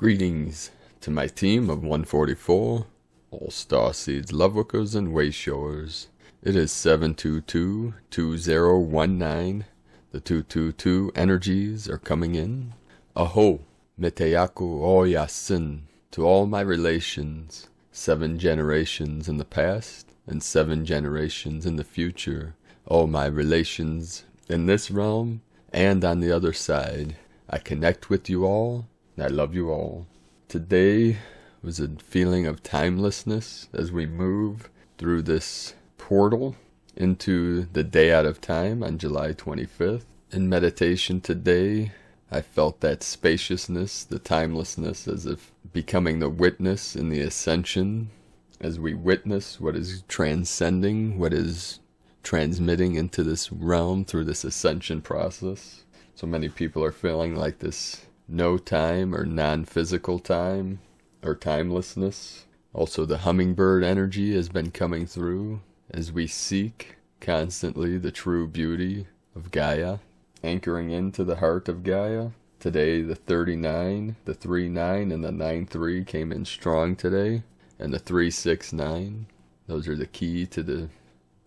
Greetings to my team of 144, all Starseeds, Loveworkers, and Wayshowers. It is 722-2019. The 222 energies are coming in. Aho, Meteyaku Oyasin, to all my relations, 7 generations in the past and 7 generations in the future. All my relations in this realm and on the other side. I connect with you all. I love you all. Today was a feeling of timelessness as we move through this portal into the day out of time on July 25th. In meditation today, I felt that spaciousness, the timelessness, as if becoming the witness in the Ascension, as we witness what is transcending, what is transmitting into this realm through this Ascension process. So many people are feeling like this no time or non-physical time or timelessness. Also the hummingbird energy has been coming through as we seek constantly the true beauty of Gaia, anchoring into the heart of Gaia. Today the 39, the 39 and the 93 came in strong today, and the 369. Those are the key to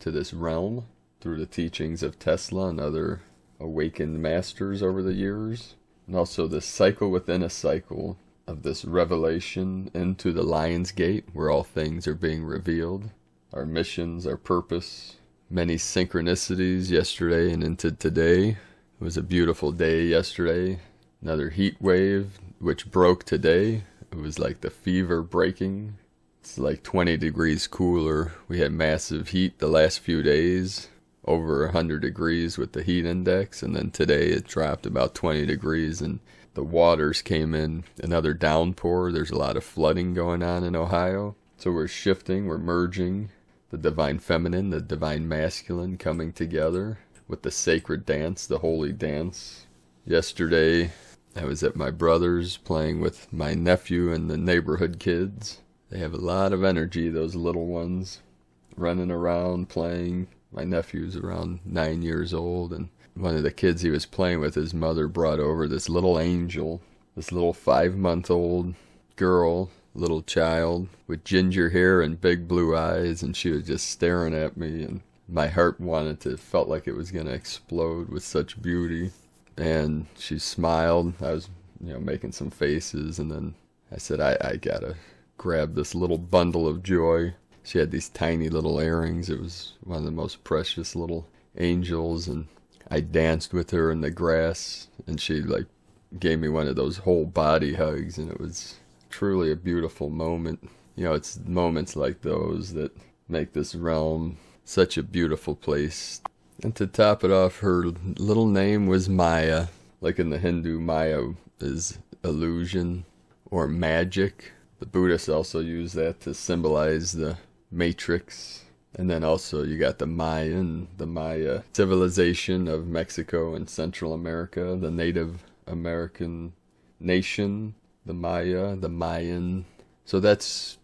this realm through the teachings of Tesla and other awakened masters over the years. And also the cycle within a cycle of this revelation into the Lion's Gate, where all things are being revealed. Our missions, our purpose. Many synchronicities yesterday and into today. It was a beautiful day yesterday. Another heat wave, which broke today. It was like the fever breaking. It's like 20 degrees cooler. We had massive heat the last few days. Over 100 degrees with the heat index, and then today it dropped about 20 degrees and the waters came in. Another downpour. There's a lot of flooding going on in Ohio. So we're shifting, we're merging the divine feminine, the divine masculine coming together with the sacred dance, the holy dance. Yesterday I was at my brother's playing with my nephew and the neighborhood kids. They have a lot of energy, those little ones, running around playing. My nephew's around 9 years old, and one of the kids he was playing with, his mother brought over this little angel, this little 5-month-old girl, little child, with ginger hair and big blue eyes, and she was just staring at me, and my heart felt like it was going to explode with such beauty. And she smiled. I was, making some faces, and then I said, I gotta grab this little bundle of joy. She had these tiny little earrings. It was one of the most precious little angels, and I danced with her in the grass, and she gave me one of those whole body hugs, and it was truly a beautiful moment. It's moments like those that make this realm such a beautiful place. And to top it off, her little name was Maya. Like in the Hindu, Maya is illusion or magic. The Buddhists also use that to symbolize the Matrix. And then also you got the Maya civilization of Mexico and Central America, the Native American nation, the Maya, the Mayan. So that's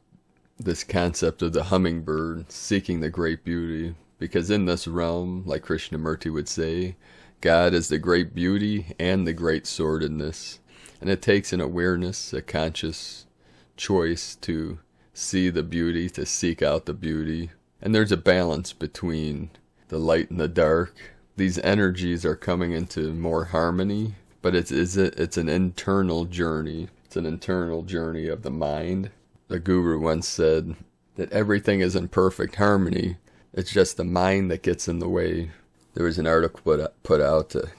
this concept of the hummingbird seeking the great beauty, because in this realm, like Krishnamurti would say, God is the great beauty and the great sordidness. And it takes an awareness, a conscious choice to see the beauty, to seek out the beauty. And there's a balance between the light and the dark. These energies are coming into more harmony, but it's an internal journey. It's an internal journey of the mind. The guru once said that everything is in perfect harmony. It's just the mind that gets in the way. There was an article put out a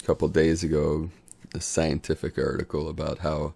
couple days ago, a scientific article about how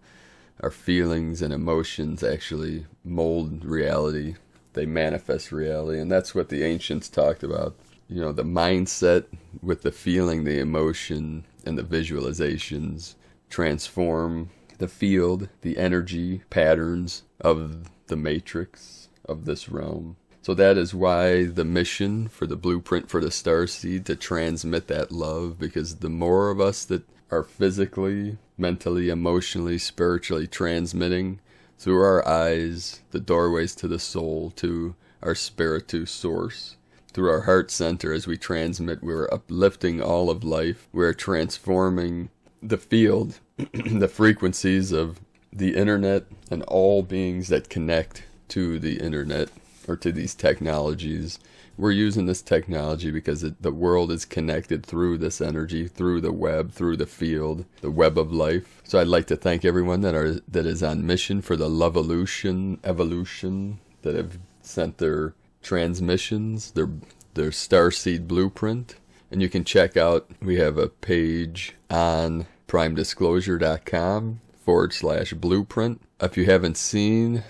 our feelings and emotions actually mold reality. They manifest reality, and that's what the ancients talked about. The mindset with the feeling, the emotion, and the visualizations transform the field, the energy patterns of the matrix of this realm. So that is why the mission for the blueprint for the Starseed, to transmit that love, because the more of us that are physically, mentally, emotionally, spiritually transmitting through our eyes, the doorways to the soul, to our spirit, to source, through our heart center as we transmit, we're uplifting all of life. We're transforming the field, the frequencies of the internet and all beings that connect to the internet or to these technologies. We're using this technology because the world is connected through this energy, through the web, through the field, the web of life. So I'd like to thank everyone that is on mission for the Lovevolution, Evolution, that have sent their transmissions, their Starseed blueprint. And you can check out, we have a page on primedisclosure.com/blueprint. If you haven't seen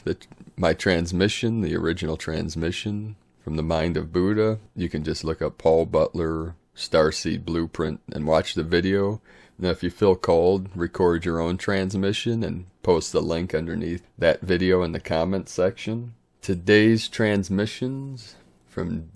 my transmission, the original transmission, from the Mind of Buddha, you can just look up Paul Butler Starseed Blueprint and watch the video. Now if you feel called, record your own transmission and post the link underneath that video in the comment section. Today's transmissions from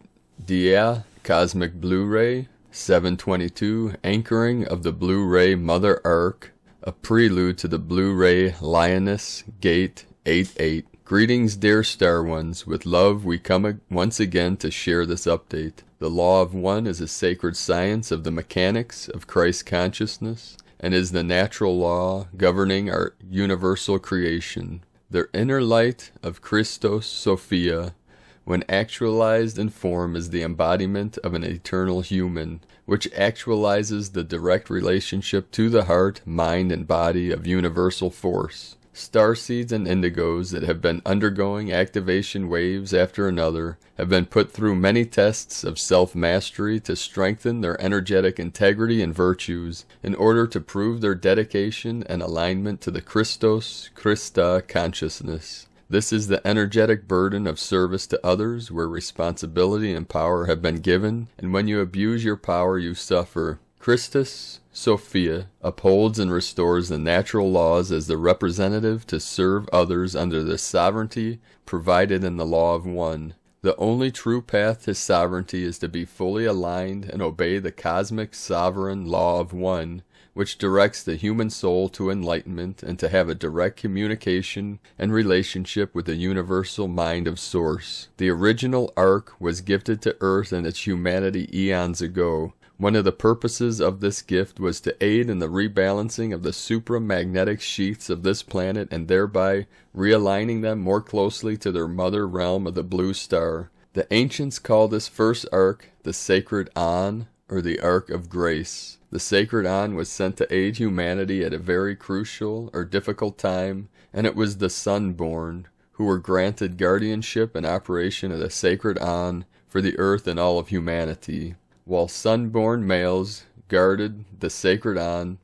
Dia Cosmic Blu-ray 722, ANKoring of the Blu-ray Mother ARK, a prelude to the Blu-ray Lioness Gate 88. Greetings, dear Star Ones. With love, we come once again to share this update. The Law of One is a sacred science of the mechanics of Christ consciousness and is the natural law governing our universal creation. The inner light of Christos Sophia, when actualized in form, is the embodiment of an eternal human, which actualizes the direct relationship to the heart, mind, and body of universal force. Starseeds and indigos that have been undergoing activation waves after another have been put through many tests of self-mastery to strengthen their energetic integrity and virtues in order to prove their dedication and alignment to the Christa consciousness. This is the energetic burden of service to others, where responsibility and power have been given, and when you abuse your power you suffer. Christus Sophia upholds and restores the natural laws as the representative to serve others under the sovereignty provided in the Law of One. The only true path to sovereignty is to be fully aligned and obey the cosmic sovereign Law of One, which directs the human soul to enlightenment and to have a direct communication and relationship with the universal mind of Source. The original ARK was gifted to Earth and its humanity eons ago. One of the purposes of this gift was to aid in the rebalancing of the supramagnetic sheaths of this planet and thereby realigning them more closely to their mother realm of the blue star. The ancients called this first ARK the Sacred An, or the Ark of Grace. The Sacred An was sent to aid humanity at a very crucial or difficult time, and it was the Sunborn who were granted guardianship and operation of the Sacred An for the earth and all of humanity. While Sunborn males guarded the Sacred An,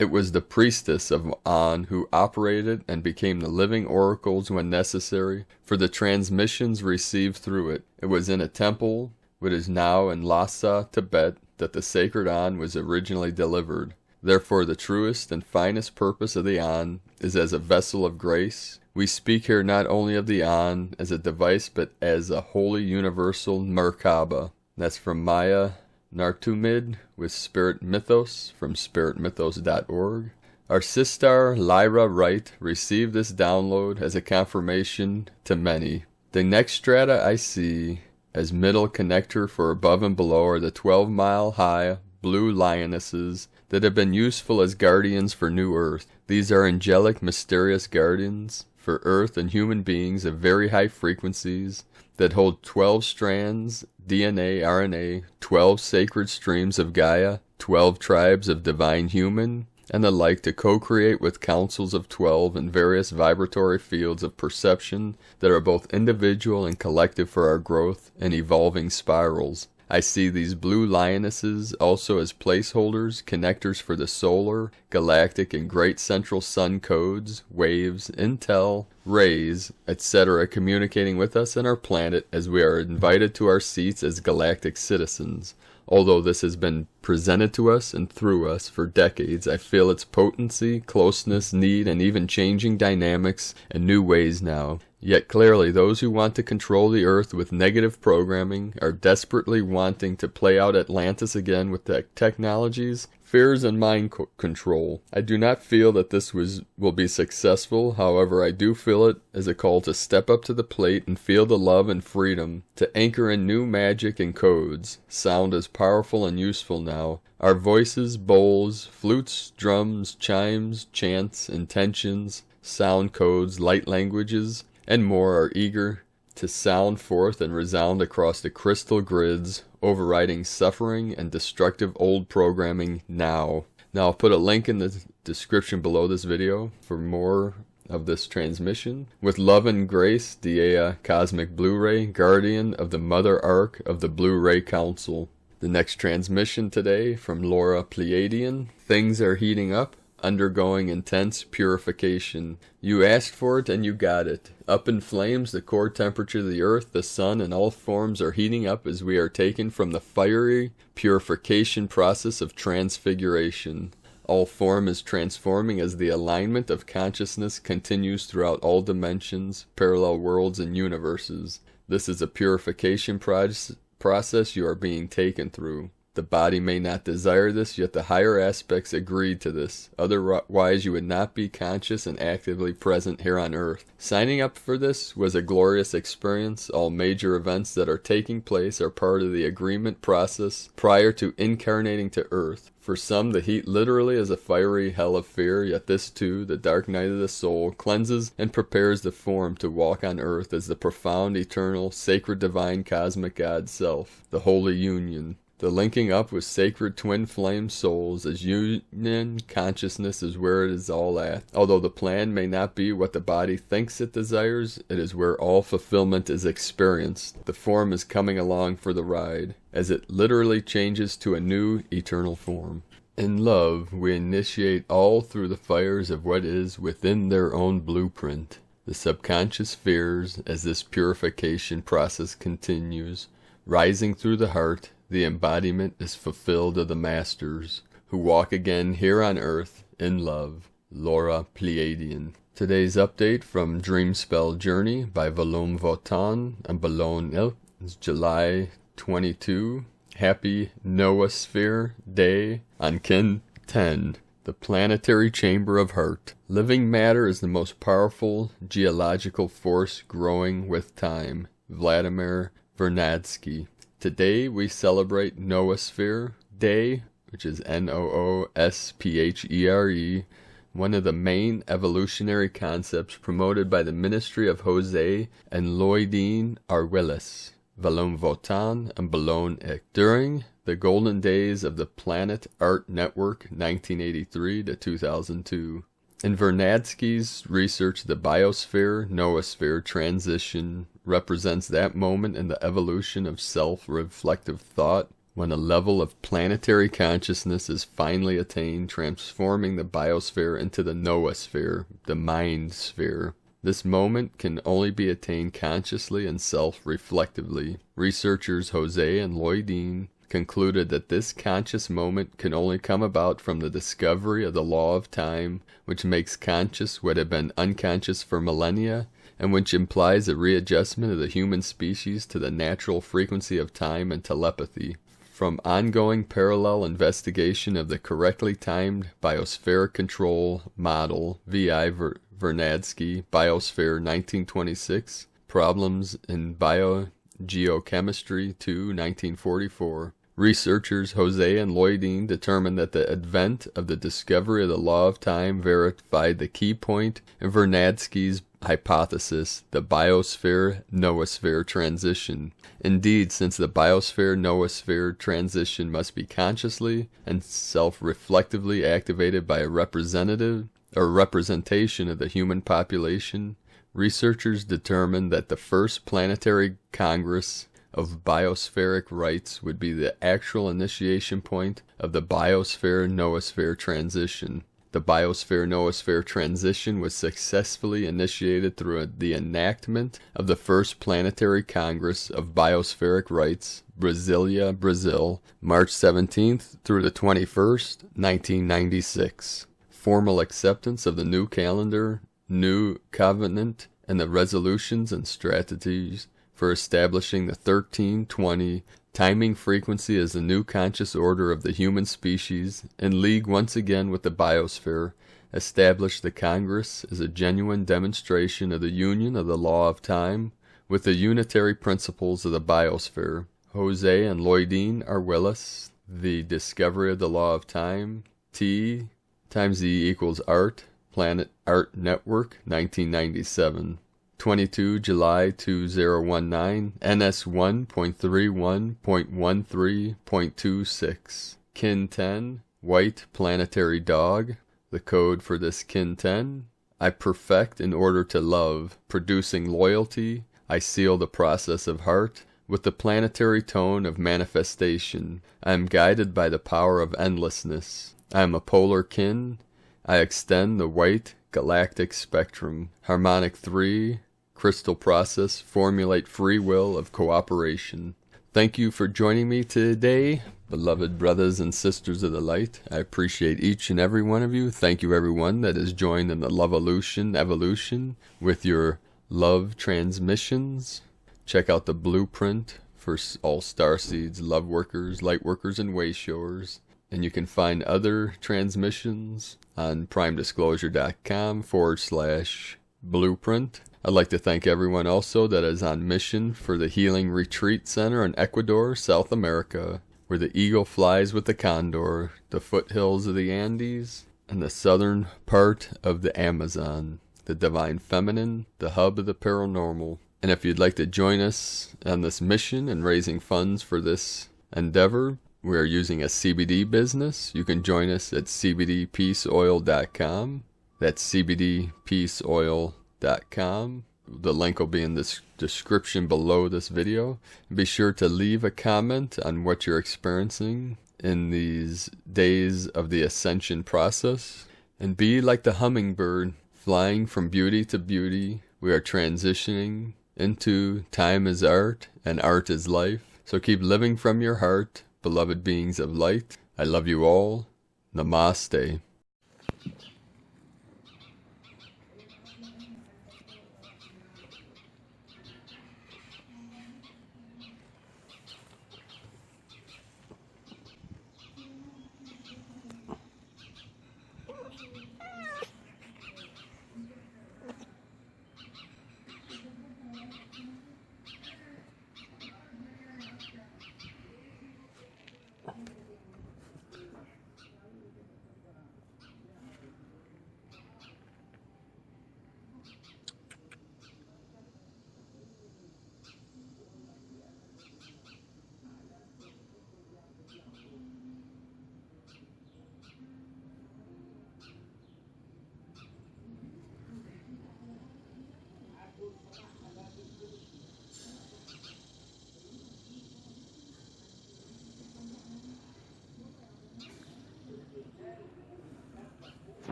it was the priestess of An who operated and became the living oracles when necessary for the transmissions received through it. It was in a temple, which is now in Lhasa, Tibet, that the Sacred An was originally delivered. Therefore the truest and finest purpose of the An is as a vessel of grace. We speak here not only of the An as a device, but as a holy universal Merkaba. That's from Maya Nartumid with Spirit Mythos from spiritmythos.org. Our sister Lyra Wright received this download as a confirmation to many. The next strata I see as middle connector for above and below are the 12-mile-high blue lionesses that have been useful as guardians for New Earth. These are angelic, mysterious guardians for Earth and human beings of very high frequencies that hold 12 strands, DNA, RNA, 12 sacred streams of Gaia, 12 tribes of divine human, and the like, to co-create with councils of 12 in various vibratory fields of perception that are both individual and collective for our growth and evolving spirals. I see these blue lionesses also as placeholders, connectors for the solar, galactic, and great central sun codes, waves, intel, rays, etc. communicating with us and our planet as we are invited to our seats as galactic citizens. Although this has been presented to us and through us for decades, I feel its potency, closeness, need, and even changing dynamics in new ways now. Yet clearly those who want to control the earth with negative programming are desperately wanting to play out Atlantis again with technologies, fears, and mind control. I do not feel that this will be successful. However, I do feel it as a call to step up to the plate and feel the love and freedom to anchor in new magic and codes. Sound is powerful and useful now. Our voices, bowls, flutes, drums, chimes, chants, intentions, sound codes, light languages, and more are eager to sound forth and resound across the crystal grids, overriding suffering and destructive old programming now. Now I'll put a link in the description below this video for more of this transmission. With love and grace, Dea Cosmic Blu-ray, guardian of the Mother Ark of the Blu-ray Council. The next transmission today from Laura Pleiadian. Things are heating up, undergoing intense purification. You asked for it and you got it. Up in flames, the core temperature of the earth, the sun, and all forms are heating up as we are taken from the fiery purification process of transfiguration. All form is transforming as the alignment of consciousness continues throughout all dimensions, parallel worlds, and universes. This is a purification process you are being taken through. The body may not desire this, yet the higher aspects agreed to this. Otherwise, you would not be conscious and actively present here on Earth. Signing up for this was a glorious experience. All major events that are taking place are part of the agreement process prior to incarnating to Earth. For some, the heat literally is a fiery hell of fear, yet this too, the dark night of the soul, cleanses and prepares the form to walk on Earth as the profound, eternal, sacred, divine, cosmic God Self, the Holy Union. The linking up with sacred twin flame souls as union consciousness is where it is all at. Although the plan may not be what the body thinks it desires, it is where all fulfillment is experienced. The form is coming along for the ride, as it literally changes to a new eternal form. In love, we initiate all through the fires of what is within their own blueprint. The subconscious fears as this purification process continues, rising through the heart. The embodiment is fulfilled of the masters, who walk again here on earth in love. Laura Pleiadian. Today's update from Dreamspell Journey by Volume Votan and Boulogne is July 22. Happy Noosphere Day on Kin 10. The Planetary Chamber of Heart. Living matter is the most powerful geological force growing with time. Vladimir Vernadsky. Today we celebrate Noosphere Day, which is Noosphere, one of the main evolutionary concepts promoted by the Ministry of Jose and Lloydine Arguelles, Volume Votan and Boulogne Icke. During the golden days of the Planet Art Network, 1983 to 2002. In Vernadsky's research, the biosphere-noosphere transition represents that moment in the evolution of self-reflective thought when a level of planetary consciousness is finally attained, transforming the biosphere into the noosphere, the mind sphere. This moment can only be attained consciously and self-reflectively. Researchers Jose and Lloydine concluded that this conscious moment can only come about from the discovery of the law of time, which makes conscious what had been unconscious for millennia, and which implies a readjustment of the human species to the natural frequency of time and telepathy. From ongoing parallel investigation of the correctly timed biospheric control model, V.I. Vernadsky, Biosphere 1926, Problems in Biogeochemistry 2, 1944, researchers Jose and Lloydine determined that the advent of the discovery of the law of time verified the key point in Vernadsky's hypothesis, the biosphere-noosphere transition. Indeed, since the biosphere-noosphere transition must be consciously and self-reflectively activated by a representative or representation of the human population, researchers determined that the first planetary congress of biospheric rights would be the actual initiation point of the biosphere-noosphere transition. The biosphere-noosphere transition was successfully initiated through the enactment of the first Planetary Congress of Biospheric Rights, Brasilia, Brazil, March 17th through the 21st, 1996. Formal acceptance of the new calendar, new covenant, and the resolutions and strategies for establishing the 1320 timing frequency as the new conscious order of the human species, in league once again with the biosphere, established the Congress as a genuine demonstration of the union of the law of time with the unitary principles of the biosphere. Jose and Lloydine Arguelles, the discovery of the law of time, T times E equals art, Planet Art Network, 1997. 22 July 2019, NS1.31.13.26. Kin 10, White Planetary Dog. The code for this Kin 10. I perfect in order to love, producing loyalty. I seal the process of heart with the planetary tone of manifestation. I am guided by the power of endlessness. I am a polar kin. I extend the white galactic spectrum. Harmonic 3, crystal process, formulate free will of cooperation. Thank you for joining me today, beloved brothers and sisters of the light. I appreciate each and every one of you. Thank you everyone that has joined in the evolution with your love transmissions. Check out the blueprint for all Starseeds, Lovewworkers, Lightworkers, and Wayshowers. And you can find other transmissions on primedisclosure.com/blueprint. I'd like to thank everyone also that is on mission for the Healing Retreat Center in Ecuador, South America, where the eagle flies with the condor, the foothills of the Andes, and the southern part of the Amazon, the Divine Feminine, the hub of the paranormal. And if you'd like to join us on this mission and raising funds for this endeavor, we are using a CBD business. You can join us at cbdpeaceoil.com. That's cbdpeaceoil.com. The link will be in the description below this video. Be sure to leave a comment on what you're experiencing in these days of the Ascension process. And be like the hummingbird, flying from beauty to beauty. We are transitioning into time is art and art is life. So keep living from your heart, beloved beings of light. I love you all. Namaste.